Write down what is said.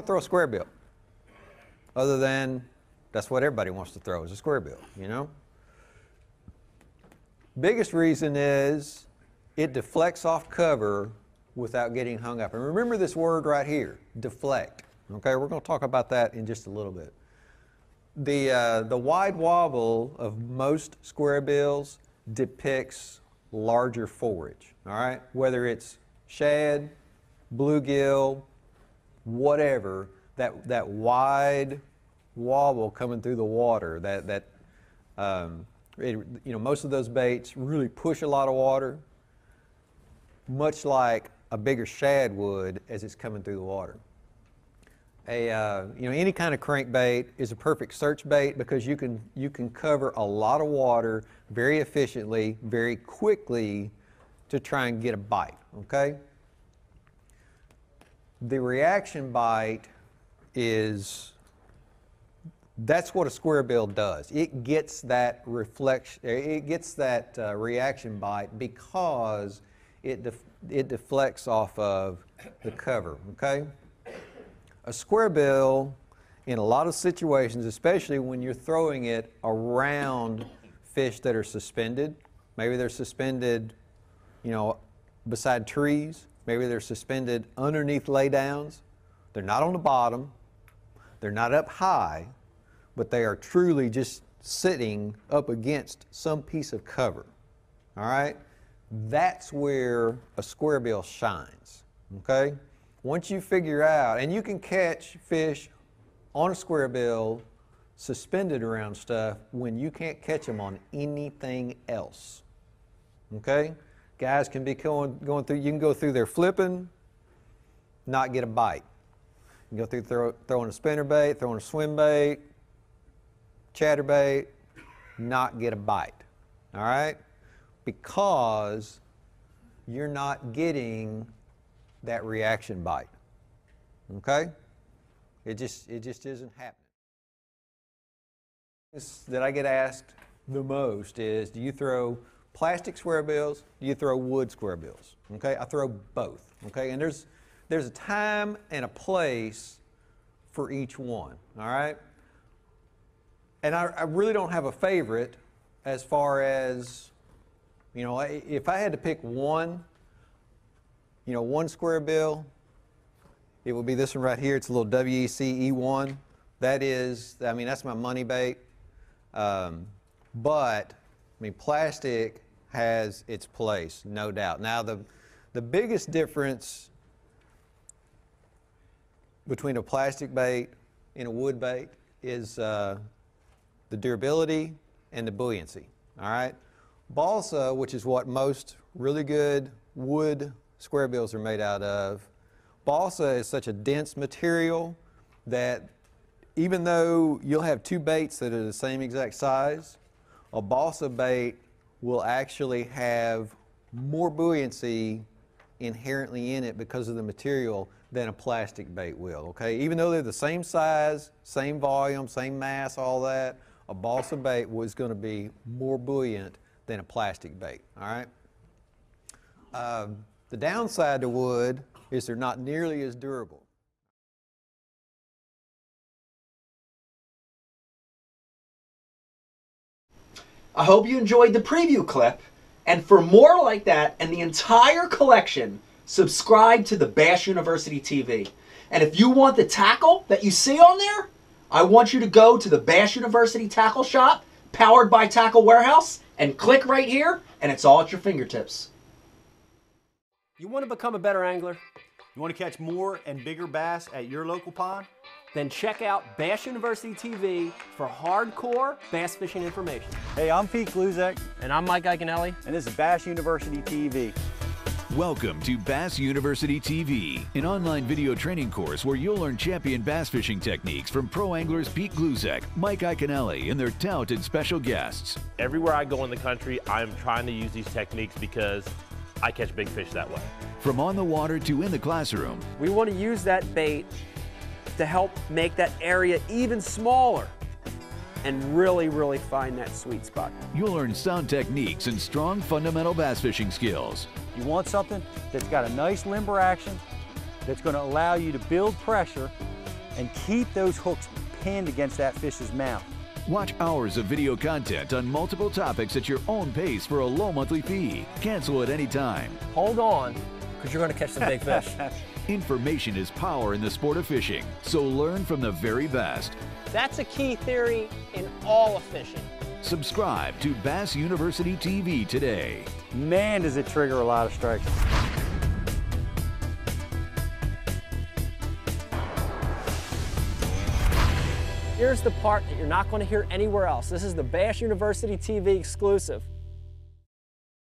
Throw a squarebill. Other than, that's what everybody wants to throw, is a squarebill, you know? Biggest reason is it deflects off cover without getting hung up. And remember this word right here, deflect. Okay, we're going to talk about that in just a little bit. The wide wobble of most squarebills depicts larger forage, all right? Whether it's shad, bluegill, whatever, that wide wobble coming through the water, most of those baits really push a lot of water, much like a bigger shad would as it's coming through the water. Any kind of crankbait is a perfect search bait because you can cover a lot of water very efficiently, very quickly to try and get a bite, okay? The reaction bite that's what a squarebill does. It gets that reflection, it gets that reaction bite because it deflects off of the cover, okay? A squarebill, in a lot of situations, especially when you're throwing it around fish that are suspended, maybe they're suspended, beside trees, maybe they're suspended underneath laydowns. They're not on the bottom, they're not up high, but they are truly just sitting up against some piece of cover, all right? That's where a squarebill shines, okay? Once you figure out, and you can catch fish on a squarebill suspended around stuff when you can't catch them on anything else, okay? Guys can be going through, you can go through there flipping, not get a bite. You can go through throwing a spinnerbait, throwing a swim bait, chatterbait, not get a bite, all right? Because you're not getting that reaction bite, okay? It just isn't happening. That I get asked the most is, do you throw plastic squarebills? Do you throw wood squarebills? Okay, I throw both, okay? And there's a time and a place for each one, all right? And I really don't have a favorite as far as, if I had to pick one, one squarebill, it would be this one right here. It's a little WEC E1. That's my money bait. But, plastic has its place, no doubt. Now, the biggest difference between a plastic bait and a wood bait is the durability and the buoyancy, all right? Balsa, which is what most really good wood squarebills are made out of, balsa is such a dense material that even though you'll have two baits that are the same exact size, a balsa bait will actually have more buoyancy inherently in it because of the material than a plastic bait will, okay? Even though they're the same size, same volume, same mass, all that, a balsa bait was going to be more buoyant than a plastic bait, all right? The downside to wood is they're not nearly as durable. I hope you enjoyed the preview clip, and for more like that and the entire collection, subscribe to the Bass University TV. And if you want the tackle that you see on there, I want you to go to the Bass University Tackle Shop, powered by Tackle Warehouse, and click right here, and it's all at your fingertips. You want to become a better angler? You want to catch more and bigger bass at your local pond? Then check out Bass University TV for hardcore bass fishing information. Hey, I'm Pete Gluzek. And I'm Mike Iaconelli. And this is Bass University TV. Welcome to Bass University TV, an online video training course where you'll learn champion bass fishing techniques from pro anglers Pete Gluzek, Mike Iaconelli, and their talented special guests. Everywhere I go in the country, I'm trying to use these techniques because I catch big fish that way. From on the water to in the classroom. We want to use that bait to help make that area even smaller and really find that sweet spot. You'll learn sound techniques and strong fundamental bass fishing skills. You want something that's got a nice limber action, that's going to allow you to build pressure and keep those hooks pinned against that fish's mouth. Watch hours of video content on multiple topics at your own pace for a low monthly fee. Cancel at any time. Hold on, because you're going to catch some big fish. Information is power in the sport of fishing, so learn from the very best. That's a key theory in all of fishing. Subscribe to Bass University TV today. Man, does it trigger a lot of strikes. Here's the part that you're not going to hear anywhere else. This is the Bass University TV exclusive.